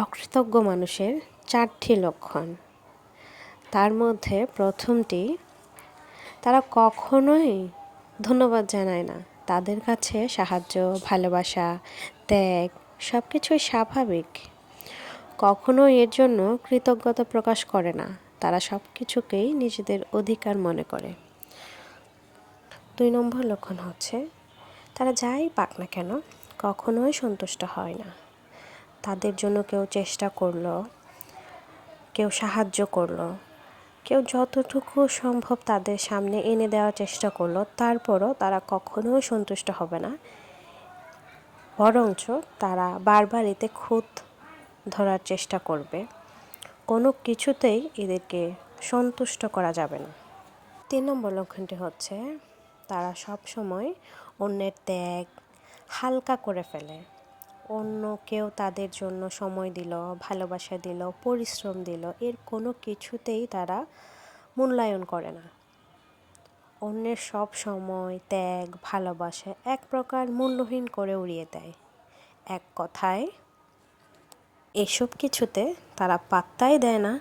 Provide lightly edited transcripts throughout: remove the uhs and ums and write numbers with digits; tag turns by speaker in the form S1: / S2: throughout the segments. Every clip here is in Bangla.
S1: অকৃতজ্ঞ মানুষের 4টি লক্ষণ। তার মধ্যে প্রথমটি, তারা কখনোই ধন্যবাদ জানায় না। তাদের কাছে সাহায্য, ভালোবাসা, ত্যাগ সব কিছুই স্বাভাবিক। কখনো এর জন্য কৃতজ্ঞতা প্রকাশ করে না। তারা সব কিছুকেই নিজেদের অধিকার মনে করে। 2 নম্বর লক্ষণ হচ্ছে, তারা যাই পাক না কেন কখনোই সন্তুষ্ট হয় না। তাদের জন্য কেউ চেষ্টা করলো, কেউ সাহায্য করলো, কেউ যতটুকু সম্ভব তাদের সামনে এনে দেওয়ার চেষ্টা করলো, তারপরও তারা কখনোই সন্তুষ্ট হবে না। বরঞ্চ তারা বারবার এতে খুঁত ধরার চেষ্টা করবে। কোনো কিছুতেই এদেরকে সন্তুষ্ট করা যাবে না। 3 নম্বর লক্ষণটি হচ্ছে, তারা সব সময় অন্যের ত্যাগ হালকা করে ফেলে। অন্য কেউ তাদের জন্য সময় দিল, ভালোবাসা দিল, পরিশ্রম দিল, এর কোনো কিছুতেই তারা মূল্যায়ন করে না। অন্যের সব সময়, ত্যাগ, ভালোবাসা এক প্রকার মূল্যহীন করে উড়িয়ে দেয়। এক কথায়, এসব কিছুতে তারা পাত্তাই দেয় না।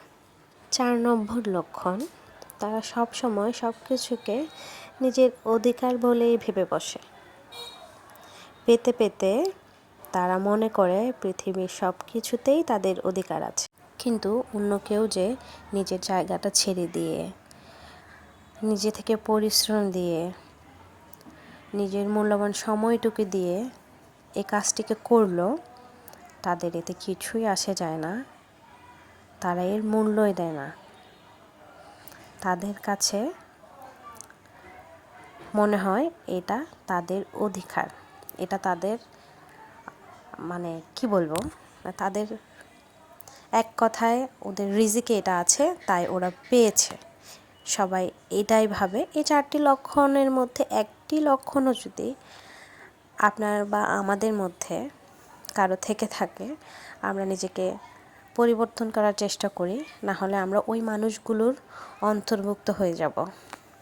S1: 4 নম্বর লক্ষণ, তারা সব সময় সব কিছুকে নিজের অধিকার বলেই ভেবে বসে। পেতে পেতে তারা মনে করে পৃথিবীর সব কিছুতেই তাদের অধিকার আছে। কিন্তু অন্য কেউ যে নিজের জায়গাটা ছেড়ে দিয়ে, নিজে থেকে পরিশ্রম দিয়ে, নিজের মূল্যবান সময়টুকু দিয়ে এই কাজটিকে করলো, তাদের এতে কিছুই আসে যায় না। তারা এর মূল্যই দেয় না। তাদের কাছে মনে হয় এটা তাদের অধিকার, এটা তাদের কি বলবো, তাদের এক কথায় ওদের রিজিকে এটা আছে, তাই ওরা পেয়েছে। সবাই এটাই ভাবে। এই 4টি লক্ষণের মধ্যে একটি লক্ষণও যদি আপনার বা আমাদের মধ্যে কারো থেকে থাকে, আমরা নিজেকে পরিবর্তন করার চেষ্টা করি, না হলে আমরা ওই মানুষগুলোর অন্তর্ভুক্ত হয়ে যাব।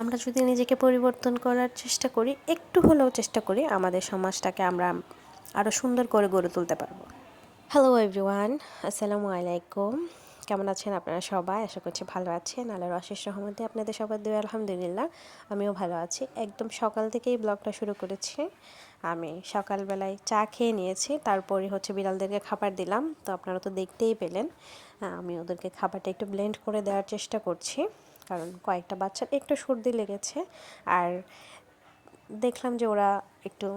S1: আমরা যদি নিজেকে পরিবর্তন করার চেষ্টা করি, একটু হলেও চেষ্টা করি, আমাদের সমাজটাকে আমরা আরও সুন্দর করে গড়ে তুলতে পারবো। হ্যালো এভরিওয়ান, আসসালামু আলাইকুম। কেমন আছেন আপনারা সবাই? আশা করছি ভালো আছেন। আল্লাহর অশেষ রহমতে আপনাদের সবার দোয়া আলহামদুলিল্লাহ আমিও ভালো আছি। একদম সকাল থেকেই ব্লগটা শুরু করেছি। আমি সকালবেলায় চা খেয়ে নিয়েছি, তারপরে বিড়ালদেরকে খাবার দিলাম। তো আপনারা তো দেখতেই পেলেন, আমি ওদেরকে খাবারটা একটু ব্লেন্ড করে দেওয়ার চেষ্টা করছি, কারণ কয়েকটা বাচ্চার একটু সর্দি লেগেছে। আর দেখলাম যে ওরা একটু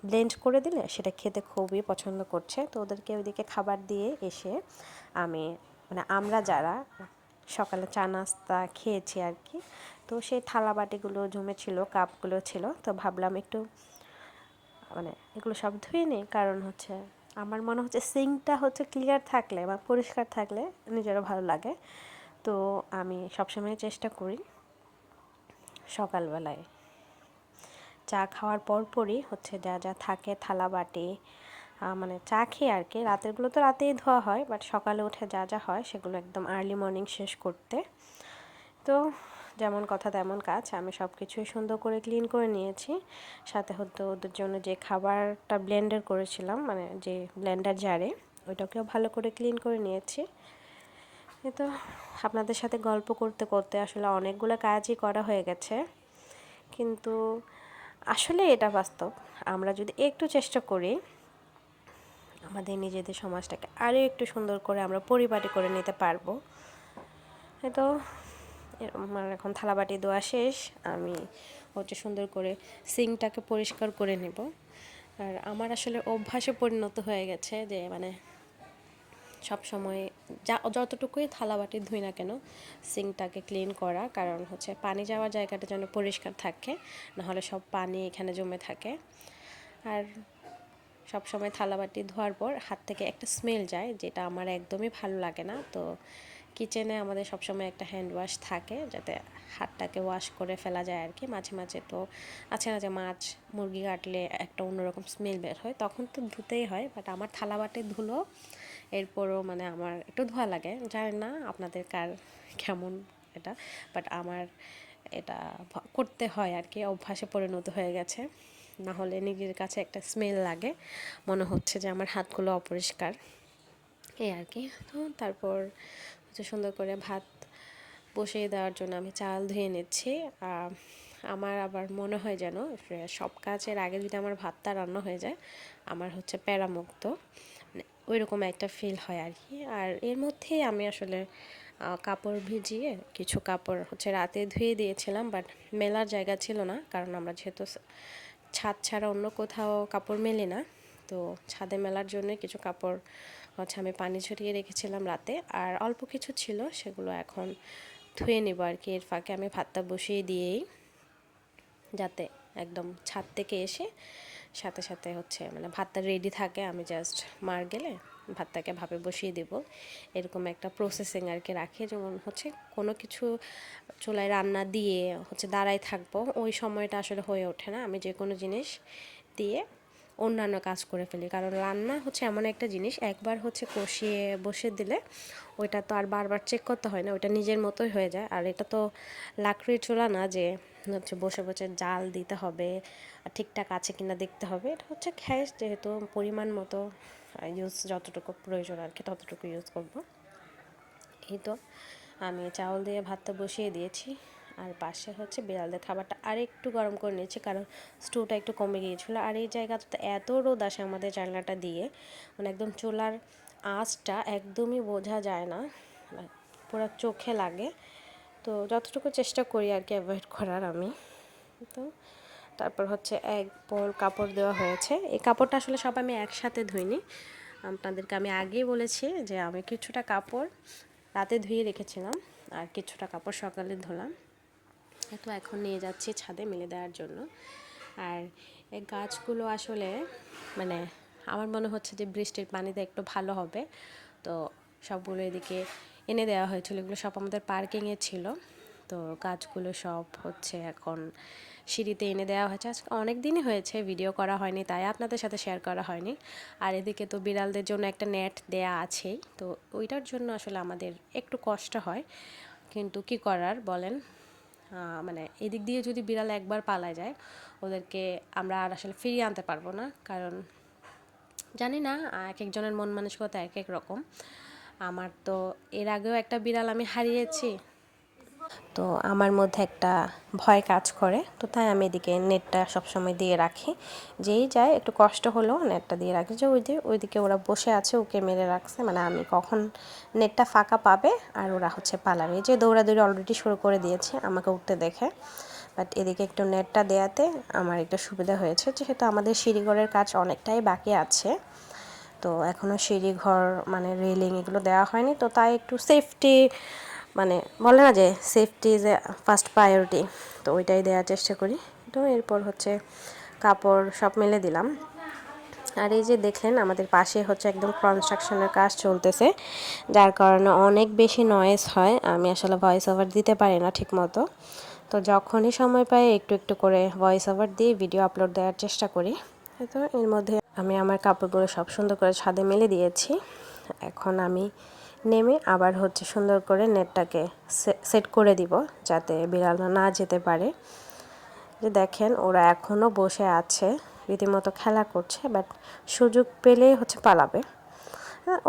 S1: ব্লেন্ড করে দিলে সেটা খেতে খুবই পছন্দ করছে। তো ওদেরকে ওইদিকে খাবার দিয়ে এসে আমি আমরা যারা সকালে চা নাস্তা খেয়েছি আর কি, তো সেই থালা বাটিগুলো জমেছিল, কাপগুলো ছিল, তো ভাবলাম একটু এগুলো সব ধুয়ে নিই। কারণ আমার মনে হচ্ছে সিঙ্কটা ক্লিয়ার থাকলে বা পরিষ্কার থাকলে নিজেরও ভালো লাগে। তো আমি সবসময় চেষ্টা করি সকালবেলায় চা খাওয়ার পরপরই যা যা থাকে থালা বাটি, চা খেয়ে আর কি, রাতেরগুলো তো রাতেই ধোয়া হয়, বাট সকালে উঠে যা যা হয় সেগুলো একদম আর্লি মর্নিং শেষ করতে। তো যেমন কথা তেমন কাজ, আমি সব কিছুই সুন্দর করে ক্লিন করে নিয়েছি। সাথে ওদের জন্য যে খাবারটা ব্লেন্ডার করেছিলাম, যে ব্লেন্ডার জারে, ওইটাকেও ভালো করে ক্লিন করে নিয়েছি। তো আপনাদের সাথে গল্প করতে করতে আসলে অনেকগুলো কাজই করা হয়ে গেছে। কিন্তু আসলে এটা বাস্তব, আমরা যদি একটু চেষ্টা করি আমাদের নিজেদের সমাজটাকে আরও একটু সুন্দর করে আমরা পরিপাটি করে নিতে পারবো। তো আমার এখন থালাবাটি ধোয়া শেষ, আমি সুন্দর করে সিঙ্কটাকে পরিষ্কার করে নেব। আর আমার আসলে অভ্যাসে পরিণত হয়ে গেছে যে সব সময় যতটুকুই থালাবাটি ধুই না কেন সিঙ্কটাকে ক্লিন করা, কারণ পানি যাওয়ার জায়গাটা যেন পরিষ্কার থাকে, নাহলে সব পানি এখানে জমে থাকে। আর সব সময় থালাবাটি ধোয়ার পর হাত থেকে একটা স্মেল যায়, যেটা আমার একদমই ভালো লাগে না। তো কিচেনে আমাদের সবসময় একটা হ্যান্ড ওয়াশ থাকে, যাতে হাতটাকে ওয়াশ করে ফেলা যায় আর কি। মাঝে মাঝে তো আছে না যে মাছ মুরগি কাটলে একটা অন্যরকম স্মেল বের হয়, তখন তো ধুতেই হয়। বাট আমার থালাবাটি ধুলো এরপরও আমার একটু ধোয়া লাগে। জানি না আপনাদের কার কেমন এটা, বাট আমার এটা করতে হয় আর কি, অভ্যাসে পরিণত হয়ে গেছে। না হলে নিজের কাছে একটা স্মেল লাগে, মনে হচ্ছে যে আমার হাতগুলো অপরিষ্কার। এই আর কি। তো তারপর হচ্ছে সুন্দর করে ভাত বসিয়ে দেওয়ার জন্য আমি চাল ধুয়ে নিচ্ছি। আমার আবার মনে হয় যেন সব কাজের আগে যদি আমার ভাতটা রান্না হয়ে যায় আমার হচ্ছে প্যারামুক্ত, মানে ওইরকম একটা ফিল হয় আর কি। আর এর মধ্যেই আমি আসলে কাপড় ভিজিয়ে কিছু কাপড় হচ্ছে রাতে ধুয়ে দিয়েছিলাম, বাট মেলার জায়গা ছিল না, কারণ আমরা যেহেতু ছাদ ছাড়া অন্য কোথাও কাপড় মেলি না, তো ছাদে মেলার জন্য কিছু কাপড় হচ্ছে আমি পানি ঝরিয়ে রেখেছিলাম রাতে, আর অল্প কিছু ছিল সেগুলো এখন ধুয়ে নেব আর কি। এর ফাঁকে আমি ভাতটা বসিয়ে দিয়েই, যাতে একদম ছাদ থেকে এসে সাথে সাথে হচ্ছে মানে ভাতটা রেডি থাকে, আমি জাস্ট মার গেলে ভাতটাকে ভাপে বসিয়ে দেব, এরকম একটা প্রসেসিং আর কি রাখি। যেমন হচ্ছে কোনো কিছু চুলায় রান্না দিয়ে হচ্ছে দাঁড়াই থাকবো, ওই সময়টা আসলে হয়ে ওঠে না। আমি যে কোনো জিনিস দিয়ে অন্যান্য কাজ করে ফেলি, কারণ রান্না হচ্ছে এমন একটা জিনিস একবার হচ্ছে কষিয়ে বসে দিলে ওইটা তো আর বারবার চেক করতে হয় না, ওইটা নিজের মতোই হয়ে যায়। আর এটা তো লাকড়ির চুলা না যে হচ্ছে বসে বসে জাল দিতে হবে, ঠিকঠাক আছে কিনা দেখতে হবে। এটা হচ্ছে গ্যাস, যেহেতু পরিমাণ মতো ইউজ যতটুকু প্রয়োজন আর কি ততটুকু ইউজ করব। এই তো আমি চাউল দিয়ে ভাতটা বসিয়ে দিয়েছি, আর পাশে হচ্ছে বিড়ালদের খাবারটা আরেকটু গরম করে নিয়েছি, কারণ স্টুটা একটু কমে গিয়েছিলো। আর এই জায়গাটা এত রোদ আসে আমাদের জানলাটা দিয়ে, মানে একদম চুলার আঁচটা একদমই বোঝা যায় না, পুরো চোখে লাগে। তো যতটুকু চেষ্টা করি আর কি অ্যাভয়েড করার আমি। তো তারপর হচ্ছে এক বোল কাপড় দেওয়া হয়েছে। এই কাপড়টা আসলে সব আমি একসাথে ধুইনি, আপনাদেরকে আমি আগেই বলেছি যে আমি কিছুটা কাপড় রাতে ধুয়ে রেখেছিলাম আর কিছুটা কাপড় সকালে ধুলাম। তো এখন নিয়ে যাচ্ছি ছাদে মেলে দেওয়ার জন্য। আর এই গাছগুলো আসলে মানে আমার মনে হচ্ছে যে বৃষ্টির পানিতে একটু ভালো হবে, তো সবগুলো এদিকে এনে দেওয়া হয়েছিল। এগুলো সব আমাদের পার্কিংয়ে ছিল, তো গাছগুলো সব হচ্ছে এখন সিঁড়িতে এনে দেওয়া হয়েছে। আজকে অনেক দিনই হয়েছে ভিডিও করা হয়নি, তাই আপনাদের সাথে শেয়ার করা হয়নি। আর এদিকে তো বিড়ালদের জন্য একটা নেট দেয়া আছেই, তো ওইটার জন্য আসলে আমাদের একটু কষ্ট হয়, কিন্তু কি করার বলেন। মানে এদিক দিয়ে যদি বিড়াল একবার পালা যায় ওদেরকে আমরা আর আসলে ফিরিয়ে আনতে পারবো না, কারণ জানি না এক একজনের মন মানসিকতা এক এক রকম। আমার তো এর আগেও একটা বিড়াল আমি হারিয়েছি, তো আমার মধ্যে একটা ভয় কাজ করে, তো তাই আমি এদিকে নেটটা সবসময় দিয়ে রাখি। যেই যায় একটু কষ্ট হলেও নেটটা দিয়ে রাখি, যে ওইদিকে ওরা বসে আছে, ওকে মেরে রাখছে, মানে আমি কখন নেটটা ফাঁকা পাবে আর ওরা হচ্ছে পালাবে। যে দৌড়াদৌড়ি অলরেডি শুরু করে দিয়েছে আমাকে উঠতে দেখে, বাট এদিকে একটু নেটটা দেওয়াতে আমার একটু সুবিধা হয়েছে, যেহেতু আমাদের সিঁড়িঘরের কাজ অনেকটাই বাকি আছে, তো এখনও সিঁড়িঘর মানে রেলিং এগুলো দেওয়া হয়নি, তো তাই একটু সেফটি মানে বলে না যে safety is a first priority, তো ওইটাই দেওয়ার চেষ্টা করি। তো এরপর হচ্ছে কাপড় সব মেলে দিলাম। আর এই যে দেখলেন আমাদের পাশে হচ্ছে একদম কনস্ট্রাকশনের কাজ চলতেছে, যার কারণে অনেক বেশি নয়েজ হয়, আমি আসলে ভয়েস ওভার দিতে পারি না ঠিক মতো। তো যখনই সময় পাই একটু একটু করে ভয়েস ওভার দিয়ে ভিডিও আপলোড দেওয়ার চেষ্টা করি। তো এর মধ্যে আমি আমার কাপড়গুলো সব সুন্দর করে ছাদে মেলে দিয়েছি। এখন আমি নেমে আবার হচ্ছে সুন্দর করে নেটটাকে সেট করে দিব, যাতে বিড়ালরা না যেতে পারে। যে দেখেন ওরা এখনও বসে আছে, রীতিমতো খেলা করছে, বাট সুযোগ পেলেই হচ্ছে পালাবে।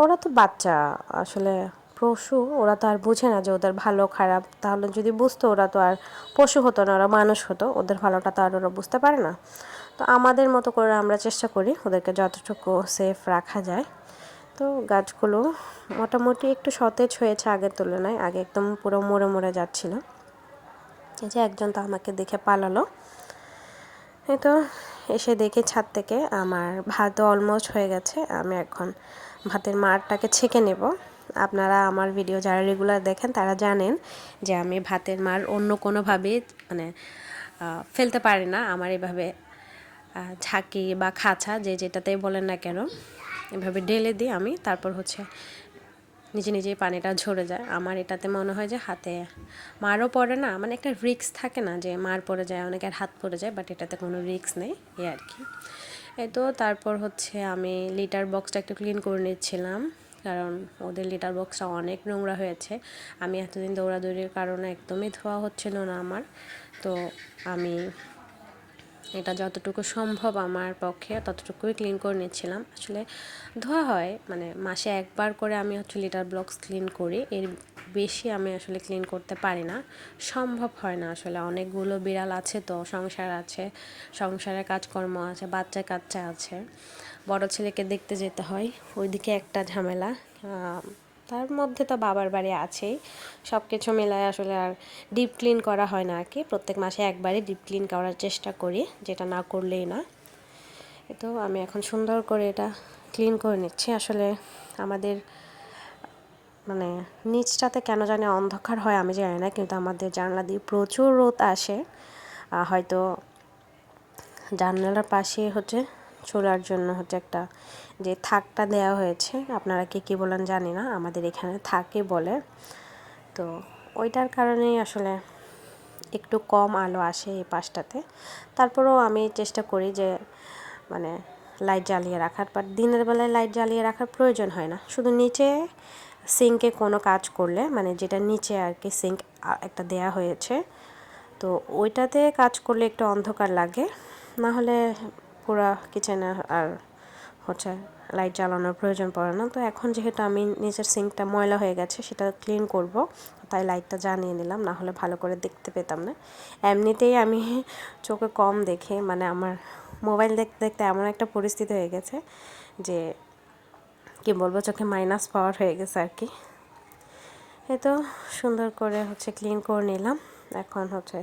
S1: ওরা তো বাচ্চা আসলে, পশু, ওরা তো আর বুঝে না যে ওদের ভালো খারাপ। তাহলে যদি বুঝতো ওরা তো আর পশু হতো না, ওরা মানুষ হতো, ওদের ভালোটা তো আর ওরা বুঝতে পারে না। তো আমাদের মতো করে আমরা চেষ্টা করি ওদেরকে যতটুকু সেফ রাখা যায়। তো গাছগুলো মোটামুটি একটু সতেজ হয়েছে আগের তুলনায়, আগে একদম পুরো মরে মরে যাচ্ছিল। এই যে একজন তো আমাকে দেখে পালালো। এই তো এসে দেখি ছাদ থেকে আমার ভাতও অলমোস্ট হয়ে গেছে, আমি এখন ভাতের মারটাকে ছেঁকে নেব। আপনারা আমার ভিডিও যারা রেগুলার দেখেন তারা জানেন যে আমি ভাতের মার অন্য কোনোভাবে মানে ফেলতে পারি না, আমার এভাবে ঝাঁকি বা খাঁচা যে যেটাতেই বলেন না কেন এভাবে ঢেলে দিই আমি, তারপর হচ্ছে নিজে নিজেই পানিটা ঝরে যায়। আমার এটাতে মনে হয় যে হাতে মারও পড়ে না, মানে একটা রিস্ক থাকে না যে মার পড়ে যায়, অনেকের হাত পড়ে যায়, বাট এটাতে কোনো রিস্ক নেই, এই আর কি। এই তো তারপর হচ্ছে আমি লিটার বক্সটা একটু ক্লিন করে নিচ্ছিলাম, কারণ ওদের লিটার বক্সটা অনেক নোংরা হয়েছে। আমি এতদিন দৌড়াদৌড়ির কারণে একদমই ধোয়া হচ্ছিল না আমার, তো আমি এটা যতটুকু সম্ভব আমার পক্ষে ততটুকুই ক্লিন করে নিচ্ছিলাম। আসলে ধোয়া হয় মানে মাসে একবার করে আমি হচ্ছে লিটার ব্লকস ক্লিন করি, এর বেশি আমি আসলে ক্লিন করতে পারি না, সম্ভব হয় না আসলে। অনেকগুলো বিড়াল আছে, তো সংসার আছে, সংসারের কাজকর্ম আছে, বাচ্চা কাচ্চা আছে, বড় ছেলেকে দেখতে যেতে হয়, ওইদিকে একটা ঝামেলা, তার মধ্যে তো বাবার বাড়ি আছেই, সব কিছু মিলায় আসলে আর ডিপ ক্লিন করা হয় না আর কি। প্রত্যেক মাসে একবারই ডিপ ক্লিন করার চেষ্টা করি, যেটা না করলেই না। তো আমি এখন সুন্দর করে এটা ক্লিন করে নিচ্ছি। আসলে আমাদের মানে নিচটাতে কেন জানি অন্ধকার হয় আমি জানি না, কিন্তু আমাদের জানলা দিয়ে প্রচুর রোদ আসে। হয়তো জানালার পাশে হচ্ছে চুলার জন্য হচ্ছে একটা যে থাকটা দেওয়া হয়েছে, আপনারা কী বলেন জানি না, আমাদের এখানে থাকে বলে। তো ওইটার কারণেই আসলে একটু কম আলো আসে এই পাশটাতে। তারপরেও আমি চেষ্টা করি যে মানে লাইট জ্বালিয়ে রাখার, বাট দিনের বেলায় লাইট জ্বালিয়ে রাখার প্রয়োজন হয় না। শুধু নিচে সিঙ্কে কোনো কাজ করলে, মানে যেটা নিচে আর কি সিঙ্ক একটা দেয়া হয়েছে, তো ওইটাতে কাজ করলে একটু অন্ধকার লাগে, না হলে পুরো কিচেনে আর হচ্ছে লাইট জ্বালানোর প্রয়োজন পড়ে না। তো এখন যেহেতু আমি নিচের সিঙ্কটা ময়লা হয়ে গেছে, সেটা ক্লিন করব, তাই লাইটটা জ্বালিয়ে নিলাম, না হলে ভালো করে দেখতে পেতাম না। এমনিতেই আমি চোখে কম দেখে, মানে আমার মোবাইল দেখতে দেখতে এমন একটা পরিস্থিতি হয়ে গেছে যে কি বলবো, চোখে মাইনাস পাওয়ার হয়ে গেছে আর কি। এই তো সুন্দর করে হচ্ছে ক্লিন করে নিলাম। এখন হচ্ছে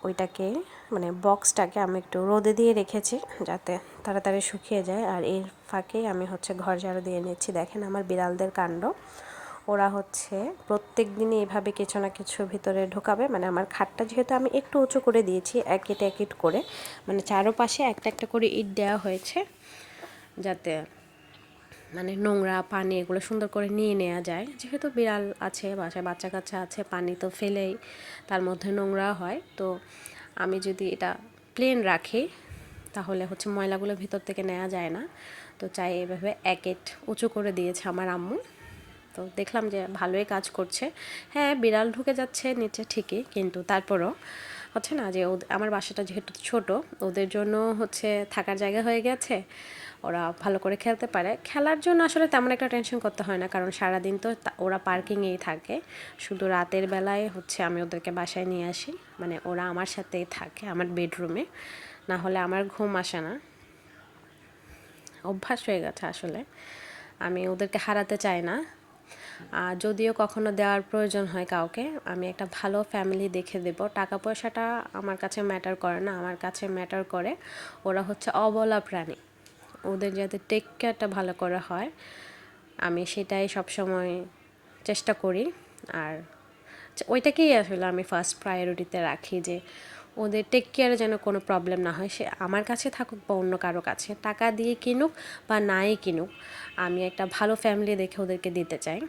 S1: ওইটাকে মানে বক্সটাকে আমি একটু রোদে দিয়ে রেখেছি যাতে তাড়াতাড়ি শুকিয়ে যায়, আর এর ফাঁকে আমি হচ্ছে ঘর ঝাড়ু দিয়ে নিচ্ছি। দেখেন আমার বিড়ালদের কাণ্ড, ওরা হচ্ছে প্রত্যেক দিনই এভাবে কিছু না কিছু ভিতরে ঢোকাবে। মানে আমার খাটটা যেহেতু আমি একটু উঁচু করে দিয়েছি, এক ইট এক ইট করে, মানে চারোপাশে একটা একটা করে ইট দেওয়া হয়েছে যাতে মানে নোংরা পানি এগুলো সুন্দর করে নিয়ে নেওয়া যায়। যেহেতু বিড়াল আছে বাসায়, বাচ্চা কাচ্চা আছে, পানি তো ফেলেই তার মধ্যে নোংরা হয়। তো আমি যদি এটা প্লেন রাখি তাহলে হচ্ছে ময়লাগুলো ভিতর থেকে নেওয়া যায় না। তো চাই এভাবে এক ইট উঁচু করে দিয়েছে আমার আম্মু। তো দেখলাম যে ভালোই কাজ করছে। হ্যাঁ, বিড়াল ঢুকে যাচ্ছে নিচে ঠিকই, কিন্তু তারপরও হচ্ছে না যে আমার বাসাটা যেহেতু ছোট, ওদের জন্য হচ্ছে থাকার জায়গা হয়ে গেছে, ওরা ভালো করে খেলতে পারে। খেলার জন্য আসলে তেমন একটা টেনশন করতে হয় না, কারণ সারাদিন তো ওরা পার্কিংয়েই থাকে। শুধু রাতের বেলায় হচ্ছে আমি ওদেরকে বাসায় নিয়ে আসি, মানে ওরা আমার সাথেই থাকে আমার বেডরুমে, না হলে আমার ঘুম আসে না। অভ্যাস হয়ে গেছে আসলে, আমি ওদেরকে হারাতে চাই না। যদিও কখনো দেওয়ার প্রয়োজন হয় কাউকে, আমি একটা ভালো ফ্যামিলি দেখে দেব। টাকা পয়সাটা আমার কাছে ম্যাটার করে না, আমার কাছে ম্যাটার করে ওরা হচ্ছে অবলা প্রাণী, ওদের যাতে টেক কেয়ারটা ভালো করে হয়, আমি সেটাই সবসময় চেষ্টা করি। আর ওইটাকেই আসলে আমি ফার্স্ট প্রায়োরিটিতে রাখি, যে ওদের টেক কেয়ারে যেন কোনো প্রবলেম না হয়, সে আমার কাছে থাকুক বা অন্য কারো কাছে, টাকা দিয়ে কিনুক বা নাই কিনুক, আমি একটা ভালো ফ্যামিলি দেখে ওদেরকে দিতে চাই।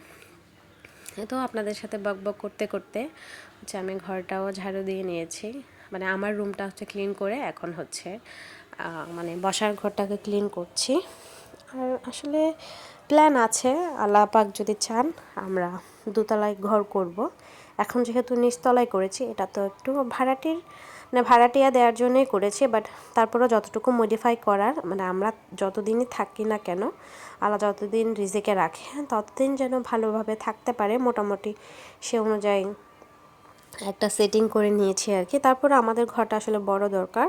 S1: তো আপনাদের সাথে বকবক করতে করতে হচ্ছে আমি ঘরটাও ঝাড়ু দিয়ে নিয়েছি, মানে আমার রুমটা হচ্ছে ক্লিন করে এখন হচ্ছে মানে বসার ঘরটাকে ক্লিন করছি। আর আসলে প্ল্যান আছে, আল্লাহ পাক যদি চান আমরা দোতলায় ঘর করব। এখন যেহেতু নিচতলায় করেছি, এটা তো একটু ভাড়াটির মানে ভাড়াটিয়া দেওয়ার জন্যই করেছি, বাট তারপরেও যতটুকু মডিফাই করার, মানে আমরা যতদিনই থাকি না কেন, আল্লাহ যতদিন রিজিকে রাখে ততদিন যেন ভালোভাবে থাকতে পারে, মোটামুটি সে অনুযায়ী একটা সেটিং করে নিয়েছি আর কি। তারপরে আমাদের ঘরটা আসলে বড় দরকার,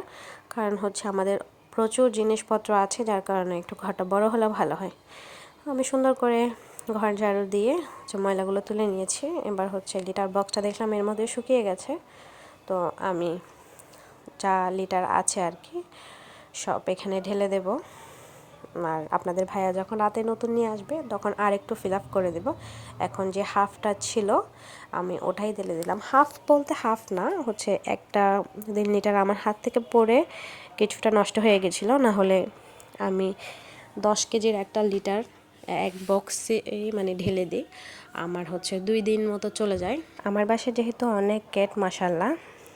S1: কারণ হচ্ছে আমাদের প্রচুর জিনিসপত্র আছে, যার কারণে একটু ঘরটা বড় হলে ভালো হয়। আমি সুন্দর করে ঘর ঝাড়ু দিয়ে হচ্ছে ময়লাগুলো তুলে নিয়েছি। এবার হচ্ছে লিটার বক্সটা দেখলাম এর মধ্যে শুকিয়ে গেছে, তো আমি যা লিটার আছে আর কি সব এখানে ঢেলে দেব। আর আপনাদের ভাইয়া যখন রাতে নতুন নিয়ে আসবে তখন আর একটু ফিল আপ করে দেব। এখন যে হাফটা ছিল আমি ওটাই ঢেলে দিলাম। হাফ বলতে হাফ না, হচ্ছে একটা 3 লিটার আমার হাত থেকে পড়ে কিছুটা নষ্ট হয়ে গেছিলো, না হলে আমি 10 কেজির একটা লিটার এক বক্সে মানে ঢেলে দিই, আমার হচ্ছে 2 দিন মতো চলে যায়। আমার বাসায় যেহেতু অনেক ক্যাট মাশাল্লাহ,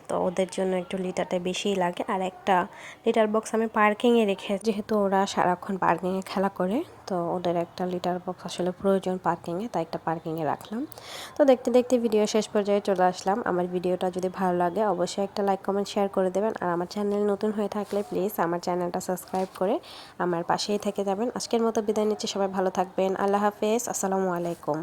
S1: তো ওদের জন্য একটু লিটারটা বেশিই লাগে। আর একটা লিটার বক্স আমি পার্কিংয়ে রেখে, যেহেতু ওরা সারাক্ষণ পার্কিংয়ে খেলা করে, তো ওদের একটা লিটার বক্স আসলে প্রয়োজন পার্কিংয়ে, তাই একটা পার্কিংয়ে রাখলাম। তো দেখতে দেখতে ভিডিও শেষ পর্যায়ে চলে আসলাম। আমার ভিডিওটা যদি ভালো লাগে অবশ্যই একটা লাইক কমেন্ট শেয়ার করে দেবেন। আর আমার চ্যানেল নতুন হয়ে থাকলে প্লিজ আমার চ্যানেলটা সাবস্ক্রাইব করে আমার পাশেই থেকে যাবেন। আজকের মতো বিদায় নিচ্ছি, সবাই ভালো থাকবেন। আল্লাহ হাফেজ, আসসালামু আলাইকুম।